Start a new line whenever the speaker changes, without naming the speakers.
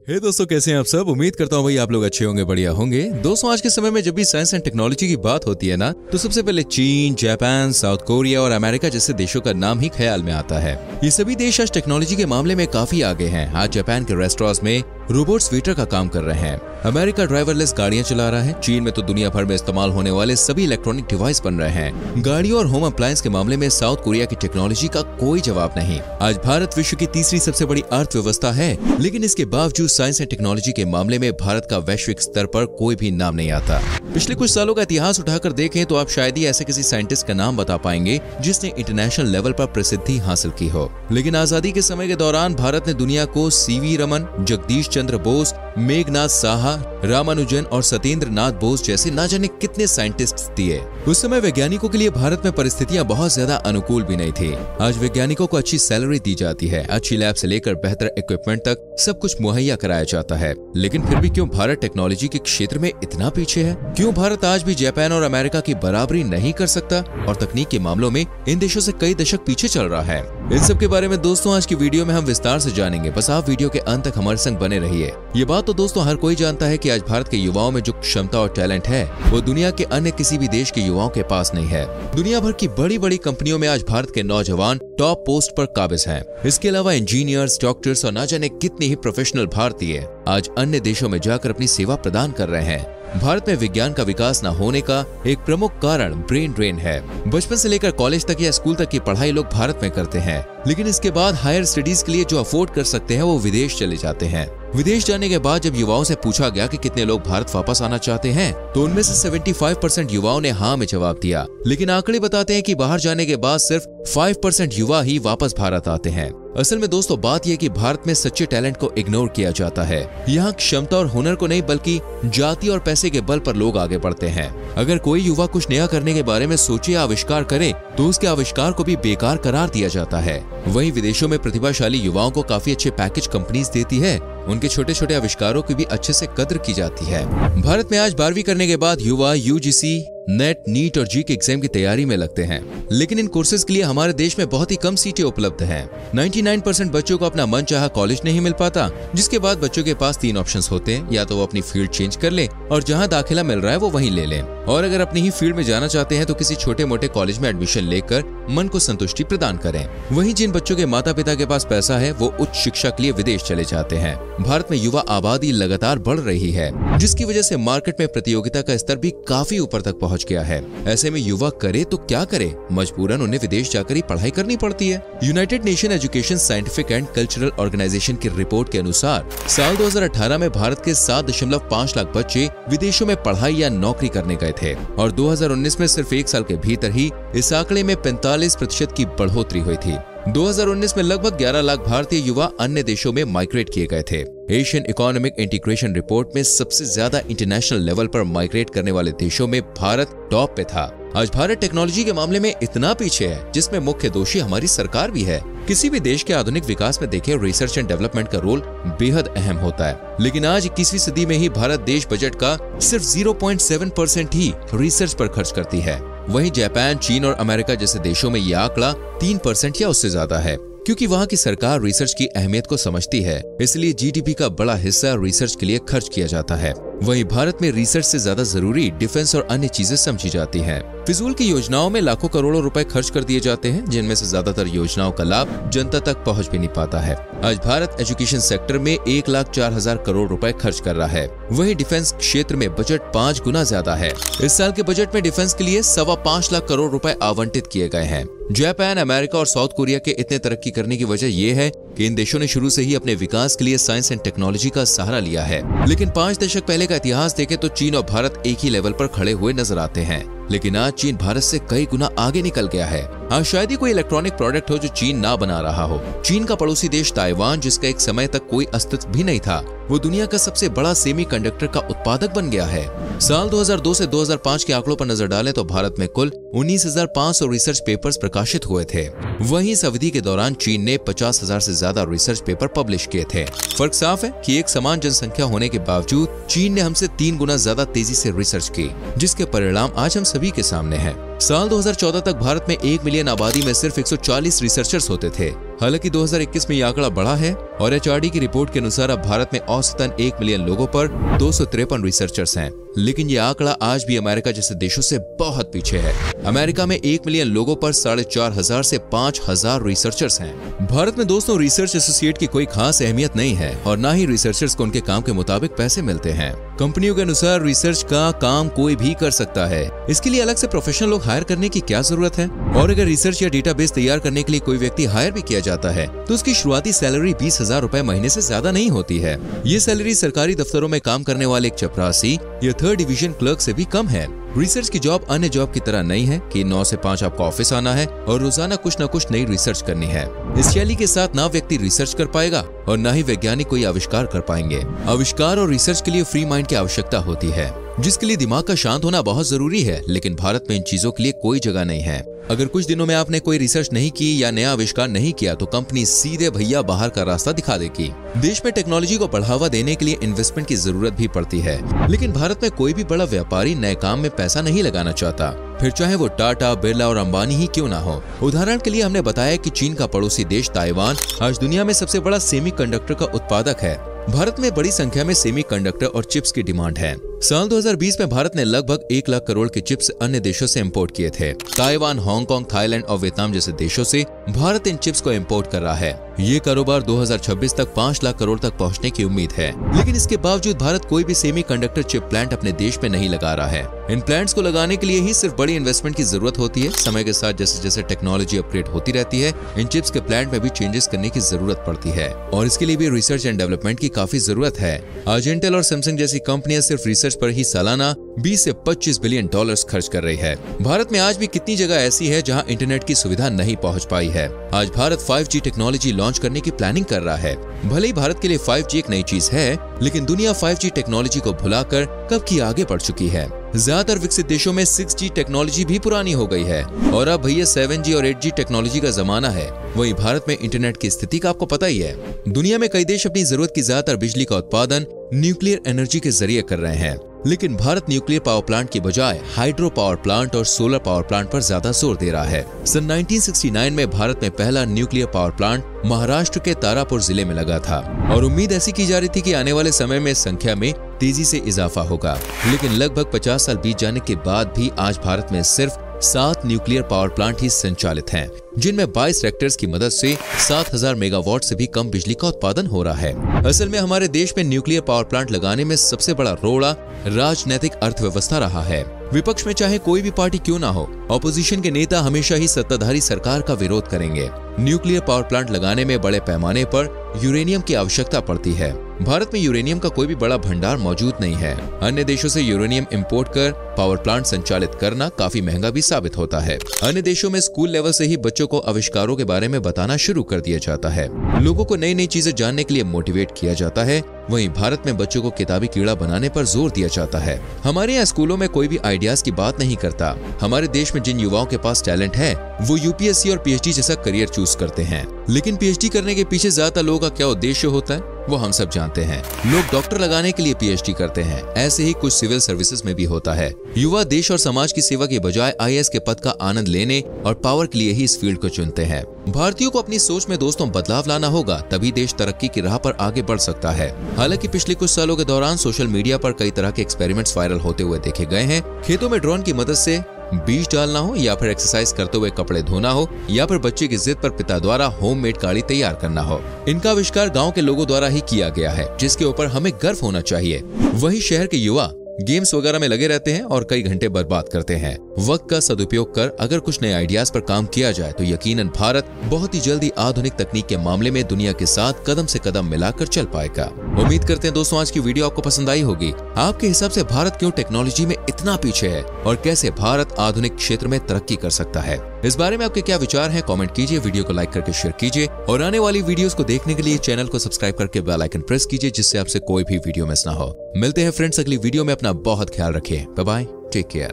हे दोस्तों, कैसे हैं आप सब। उम्मीद करता हूँ भाई आप लोग अच्छे होंगे, बढ़िया होंगे। दोस्तों, आज के समय में जब भी साइंस एंड टेक्नोलॉजी की बात होती है ना, तो सबसे पहले चीन, जापान, साउथ कोरिया और अमेरिका जैसे देशों का नाम ही ख्याल में आता है। ये सभी देश आज टेक्नोलॉजी के मामले में काफी आगे हैं। आज जापान के रेस्टोरेंट्स में रोबोट्स वेटर का काम कर रहे हैं। अमेरिका ड्राइवरलेस गाड़ियां चला रहा है। चीन में तो दुनिया भर में इस्तेमाल होने वाले सभी इलेक्ट्रॉनिक डिवाइस बन रहे हैं। गाड़ियों और होम अप्लायंस के मामले में साउथ कोरिया की टेक्नोलॉजी का कोई जवाब नहीं। आज भारत विश्व की तीसरी सबसे बड़ी अर्थव्यवस्था है, लेकिन इसके बावजूद साइंस एंड टेक्नोलॉजी के मामले में भारत का वैश्विक स्तर पर कोई भी नाम नहीं आता। पिछले कुछ सालों का इतिहास उठाकर देखें तो आप शायद ही ऐसे किसी साइंटिस्ट का नाम बता पाएंगे जिसने इंटरनेशनल लेवल पर प्रसिद्धि हासिल की हो। लेकिन आजादी के समय के दौरान भारत ने दुनिया को सीवी रमन, जगदीश चंद्र बोस, मेघनाथ साहा, रामानुजन और सत्येंद्र नाथ बोस जैसे ना जाने कितने साइंटिस्ट दिए। उस समय वैज्ञानिकों के लिए भारत में परिस्थितियां बहुत ज्यादा अनुकूल भी नहीं थी। आज वैज्ञानिकों को अच्छी सैलरी दी जाती है, अच्छी लैब से लेकर बेहतर इक्विपमेंट तक सब कुछ मुहैया कराया जाता है। लेकिन फिर भी क्यों भारत टेक्नोलॉजी के क्षेत्र में इतना पीछे है? क्यों भारत आज भी जापान और अमेरिका की बराबरी नहीं कर सकता और तकनीक के मामलों में इन देशों से कई दशक पीछे चल रहा है? इन सब के बारे में दोस्तों आज की वीडियो में हम विस्तार से जानेंगे। बस आप वीडियो के अंत तक हमारे संग बने रहिए। ये बात तो दोस्तों हर कोई जानता है कि आज भारत के युवाओं में जो क्षमता और टैलेंट है वो दुनिया के अन्य किसी भी देश के युवाओं के पास नहीं है। दुनिया भर की बड़ी बड़ी कंपनियों में आज भारत के नौजवान टॉप पोस्ट पर काबिज हैं। इसके अलावा इंजीनियर्स, डॉक्टर्स और ना जाने कितने ही प्रोफेशनल भारतीय आज अन्य देशों में जाकर अपनी सेवा प्रदान कर रहे हैं। भारत में विज्ञान का विकास न होने का एक प्रमुख कारण ब्रेन ड्रेन है। बचपन से लेकर कॉलेज तक या स्कूल तक की पढ़ाई लोग भारत में करते हैं, लेकिन इसके बाद हायर स्टडीज के लिए जो अफोर्ड कर सकते हैं वो विदेश चले जाते हैं। विदेश जाने के बाद जब युवाओं से पूछा गया कि कितने लोग भारत वापस आना चाहते हैं, तो उनमें से 75% युवाओं ने हाँ में जवाब दिया। लेकिन आंकड़े बताते हैं कि बाहर जाने के बाद सिर्फ 5% युवा ही वापस भारत आते हैं। असल में दोस्तों बात यह कि भारत में सच्चे टैलेंट को इग्नोर किया जाता है। यहाँ क्षमता और हुनर को नहीं बल्कि जाति और पैसे के बल पर लोग आगे बढ़ते हैं। अगर कोई युवा कुछ नया करने के बारे में सोचे या आविष्कार करे तो उसके आविष्कार को भी बेकार करार दिया जाता है। वहीं विदेशों में प्रतिभाशाली युवाओं को काफी अच्छे पैकेज कंपनीज देती है। उनके छोटे छोटे आविष्कारों की भी अच्छे से कद्र की जाती है। भारत में आज 12वीं करने के बाद युवा यूजीसी, नेट, नीट और जी के एग्जाम की तैयारी में लगते हैं, लेकिन इन कोर्सेज के लिए हमारे देश में बहुत ही कम सीटें उपलब्ध हैं। 99% बच्चों को अपना मनचाहा कॉलेज नहीं मिल पाता, जिसके बाद बच्चों के पास 3 ऑप्शंस होते हैं। या तो वो अपनी फील्ड चेंज कर ले और जहां दाखिला मिल रहा है वो वहीं ले लें, और अगर अपनी ही फील्ड में जाना चाहते हैं तो किसी छोटे मोटे कॉलेज में एडमिशन लेकर मन को संतुष्टि प्रदान करें। वहीं जिन बच्चों के माता पिता के पास पैसा है वो उच्च शिक्षा के लिए विदेश चले जाते हैं। भारत में युवा आबादी लगातार बढ़ रही है, जिसकी वजह से मार्केट में प्रतियोगिता का स्तर भी काफी ऊपर तक पहुंच गया है। ऐसे में युवा करे तो क्या करे, मजबूरन उन्हें विदेश जाकर ही पढ़ाई करनी पड़ती है। United Nation Education, Scientific and Cultural Organization की रिपोर्ट के अनुसार साल 2018 में भारत के 7.5 लाख बच्चे विदेशों में पढ़ाई या नौकरी करने गए थे, और 2019 में सिर्फ 1 साल के भीतर ही इस आंकड़े में 45% की बढ़ोतरी हुई थी। 2019 में लगभग 11 लाख भारतीय युवा अन्य देशों में माइग्रेट किए गए थे। एशियन इकोनॉमिक इंटीग्रेशन रिपोर्ट में सबसे ज्यादा इंटरनेशनल लेवल पर माइग्रेट करने वाले देशों में भारत टॉप पे था। आज भारत टेक्नोलॉजी के मामले में इतना पीछे है, जिसमें मुख्य दोषी हमारी सरकार भी है। किसी भी देश के आधुनिक विकास में देखें, रिसर्च एंड डेवलपमेंट का रोल बेहद अहम होता है, लेकिन आज 21वीं सदी में ही भारत देश बजट का सिर्फ 0.7% ही रिसर्च पर खर्च करती है। वहीं जापान, चीन और अमेरिका जैसे देशों में यह आंकड़ा 3% या उससे ज्यादा है, क्योंकि वहाँ की सरकार रिसर्च की अहमियत को समझती है। इसलिए जीडीपी का बड़ा हिस्सा रिसर्च के लिए खर्च किया जाता है। वहीं भारत में रिसर्च से ज्यादा जरूरी डिफेंस और अन्य चीजें समझी जाती हैं। फिजूल की योजनाओं में लाखों करोड़ों रुपए खर्च कर दिए जाते हैं, जिनमें से ज्यादातर योजनाओं का लाभ जनता तक पहुंच भी नहीं पाता है। आज भारत एजुकेशन सेक्टर में 1,04,000 करोड़ रुपए खर्च कर रहा है। वहीं डिफेंस क्षेत्र में बजट 5 गुना ज्यादा है। इस साल के बजट में डिफेंस के लिए 5.25 लाख करोड़ रुपए आवंटित किए गए हैं। जापान, अमेरिका और साउथ कोरिया के इतने तरक्की करने की वजह यह है कि इन देशों ने शुरू से ही अपने विकास के लिए साइंस एंड टेक्नोलॉजी का सहारा लिया है। लेकिन 5 दशक पहले का इतिहास देखें तो चीन और भारत एक ही लेवल पर खड़े हुए नजर आते हैं, लेकिन आज चीन भारत से कई गुना आगे निकल गया है। आज शायद ही कोई इलेक्ट्रॉनिक प्रोडक्ट हो जो चीन ना बना रहा हो। चीन का पड़ोसी देश ताइवान, जिसका एक समय तक कोई अस्तित्व भी नहीं था, वो दुनिया का सबसे बड़ा सेमीकंडक्टर का उत्पादक बन गया है। साल 2002 से 2005 के आंकड़ों पर नजर डालें तो भारत में कुल 19,500 रिसर्च पेपर्स प्रकाशित हुए थे। वहीं इस अवधि के दौरान चीन ने 50,000 से ज्यादा रिसर्च पेपर पब्लिश किए थे। फर्क साफ है कि एक समान जनसंख्या होने के बावजूद चीन ने हमसे 3 गुना ज्यादा तेजी से रिसर्च की, जिसके परिणाम आज हम सभी के सामने हैं। साल 2014 तक भारत में 1 मिलियन आबादी में सिर्फ 140 रिसर्चर्स होते थे। हालांकि 2021 में यह आंकड़ा बढ़ा है और HRD की रिपोर्ट के अनुसार अब भारत में औसतन 1 मिलियन लोगों पर 253 रिसर्चर्स हैं। लेकिन ये आंकड़ा आज भी अमेरिका जैसे देशों से बहुत पीछे है। अमेरिका में 1 मिलियन लोगों पर 4,500 से 5,000 रिसर्चर्स हैं। भारत में दोस्तों रिसर्च एसोसिएट की कोई खास अहमियत नहीं है और ना ही रिसर्चर्स को उनके काम के मुताबिक पैसे मिलते हैं। कंपनियों के अनुसार रिसर्च का काम कोई भी कर सकता है, इसके लिए अलग से प्रोफेशनल लोग हायर करने की क्या जरूरत है। और अगर रिसर्च या डेटाबेस तैयार करने के लिए कोई व्यक्ति हायर भी किया जाता है तो उसकी शुरुआती सैलरी 20,000 रुपए महीने से ज्यादा नहीं होती है। ये सैलरी सरकारी दफ्तरों में काम करने वाले एक चपरासी या 3rd डिवीजन क्लर्क से भी कम है। रिसर्च की जॉब अन्य जॉब की तरह नहीं है कि 9 से 5 आपको ऑफिस आना है और रोजाना कुछ न कुछ नई रिसर्च करनी है। इस शैली के साथ ना व्यक्ति रिसर्च कर पाएगा और ना ही वैज्ञानिक कोई आविष्कार कर पाएंगे। आविष्कार और रिसर्च के लिए फ्री माइंड की आवश्यकता होती है, जिसके लिए दिमाग का शांत होना बहुत जरूरी है। लेकिन भारत में इन चीजों के लिए कोई जगह नहीं है। अगर कुछ दिनों में आपने कोई रिसर्च नहीं की या नया आविष्कार नहीं किया तो कंपनी सीधे भैया बाहर का रास्ता दिखा देगी। देश में टेक्नोलॉजी को बढ़ावा देने के लिए इन्वेस्टमेंट की जरूरत भी पड़ती है, लेकिन भारत में कोई भी बड़ा व्यापारी नए काम में पैसा नहीं लगाना चाहता, फिर चाहे वो टाटा, बिरला और अंबानी ही क्यों ना हो। उदाहरण के लिए हमने बताया कि चीन का पड़ोसी देश ताइवान आज दुनिया में सबसे बड़ा सेमीकंडक्टर का उत्पादक है। भारत में बड़ी संख्या में सेमीकंडक्टर और चिप्स की डिमांड है। साल 2020 में भारत ने लगभग 1 लाख करोड़ के चिप्स अन्य देशों से इंपोर्ट किए थे। ताइवान, हांगकांग, थाईलैंड और वियतनाम जैसे देशों से भारत इन चिप्स को इंपोर्ट कर रहा है। ये कारोबार 2026 तक 5 लाख करोड़ तक पहुंचने की उम्मीद है। लेकिन इसके बावजूद भारत कोई भी सेमीकंडक्टर चिप प्लांट अपने देश में नहीं लगा रहा है। इन प्लांट्स को लगाने के लिए ही सिर्फ बड़ी इन्वेस्टमेंट की जरूरत होती है। समय के साथ जैसे जैसे टेक्नोलॉजी अपग्रेड होती रहती है, इन चिप्स के प्लांट में भी चेंजेस करने की जरूरत पड़ती है और इसके लिए भी रिसर्च एंड डेवलपमेंट की काफी जरूरत है। आज इंटेल और सैमसंग जैसी कंपनियां सिर्फ रिसर्च पर ही सालाना 20 से 25 बिलियन डॉलर्स खर्च कर रही है। भारत में आज भी कितनी जगह ऐसी है जहां इंटरनेट की सुविधा नहीं पहुंच पाई है। आज भारत 5G टेक्नोलॉजी लॉन्च करने की प्लानिंग कर रहा है। भले ही भारत के लिए 5G एक नई चीज है, लेकिन दुनिया 5G टेक्नोलॉजी को भुलाकर कब की आगे बढ़ चुकी है। ज्यादातर विकसित देशों में 6G टेक्नोलॉजी भी पुरानी हो गई है और अब भैया 7G और 8G टेक्नोलॉजी का जमाना है। वहीं भारत में इंटरनेट की स्थिति का आपको पता ही है। दुनिया में कई देश अपनी जरूरत की ज्यादातर बिजली का उत्पादन न्यूक्लियर एनर्जी के जरिए कर रहे हैं, लेकिन भारत न्यूक्लियर पावर प्लांट की बजाय हाइड्रो पावर प्लांट और सोलर पावर प्लांट पर ज्यादा जोर दे रहा है। सन 1969 में भारत में पहला न्यूक्लियर पावर प्लांट महाराष्ट्र के तारापुर जिले में लगा था और उम्मीद ऐसी की जा रही थी कि आने वाले समय में संख्या में तेजी से इजाफा होगा। लेकिन लगभग 50 साल बीत जाने के बाद भी आज भारत में सिर्फ 7 न्यूक्लियर पावर प्लांट ही संचालित हैं, जिनमें 22 रिएक्टर्स की मदद से 7000 मेगावाट से भी कम बिजली का उत्पादन हो रहा है। असल में हमारे देश में न्यूक्लियर पावर प्लांट लगाने में सबसे बड़ा रोड़ा राजनीतिक अर्थव्यवस्था रहा है। विपक्ष में चाहे कोई भी पार्टी क्यों ना हो, ऑपोजिशन के नेता हमेशा ही सत्ताधारी सरकार का विरोध करेंगे। न्यूक्लियर पावर प्लांट लगाने में बड़े पैमाने पर यूरेनियम की आवश्यकता पड़ती है। भारत में यूरेनियम का कोई भी बड़ा भंडार मौजूद नहीं है। अन्य देशों से यूरेनियम इंपोर्ट कर पावर प्लांट संचालित करना काफी महंगा भी साबित होता है। अन्य देशों में स्कूल लेवल से ही बच्चों को आविष्कारों के बारे में बताना शुरू कर दिया जाता है। लोगों को नई नई चीजें जानने के लिए मोटिवेट किया जाता है। वहीं भारत में बच्चों को किताबी कीड़ा बनाने पर जोर दिया जाता है। हमारे यहाँ स्कूलों में कोई भी आइडियाज की बात नहीं करता। हमारे देश में जिन युवाओं के पास टैलेंट है वो यूपीएससी और पीएचडी जैसा करियर चूज करते हैं। लेकिन पीएचडी करने के पीछे ज्यादातर लोगों का क्या उद्देश्य होता है वो हम सब जानते हैं। लोग डॉक्टर लगाने के लिए पीएचडी करते हैं। ऐसे ही कुछ सिविल सर्विसेज में भी होता है। युवा देश और समाज की सेवा के बजाय आईएएस के पद का आनंद लेने और पावर के लिए ही इस फील्ड को चुनते हैं। भारतीयों को अपनी सोच में दोस्तों बदलाव लाना होगा, तभी देश तरक्की की राह पर आगे बढ़ सकता है। हालांकि पिछले कुछ सालों के दौरान सोशल मीडिया पर कई तरह के एक्सपेरिमेंट्स वायरल होते हुए देखे गए हैं। खेतों में ड्रोन की मदद से बीज डालना हो या फिर एक्सरसाइज करते हुए कपड़े धोना हो या फिर बच्चे की जिद पर पिता द्वारा होममेड गाड़ी तैयार करना हो, इनका आविष्कार गांव के लोगों द्वारा ही किया गया है, जिसके ऊपर हमें गर्व होना चाहिए। वहीं शहर के युवा गेम्स वगैरह में लगे रहते हैं और कई घंटे बर्बाद करते हैं। वक्त का सदुपयोग कर अगर कुछ नए आइडियाज पर काम किया जाए तो यकीनन भारत बहुत ही जल्दी आधुनिक तकनीक के मामले में दुनिया के साथ कदम से कदम मिलाकर चल पाएगा। उम्मीद करते हैं दोस्तों आज की वीडियो आपको पसंद आई होगी। आपके हिसाब से भारत क्यों टेक्नोलॉजी में इतना पीछे है और कैसे भारत आधुनिक क्षेत्र में तरक्की कर सकता है, इस बारे में आपके क्या विचार हैं कमेंट कीजिए, वीडियो को लाइक करके शेयर कीजिए और आने वाली वीडियोस को देखने के लिए चैनल को सब्सक्राइब करके बेल आइकन प्रेस कीजिए, जिससे आपसे कोई भी वीडियो मिस ना हो। मिलते हैं फ्रेंड्स अगली वीडियो में। अपना बहुत ख्याल रखिए। Bye bye, take care.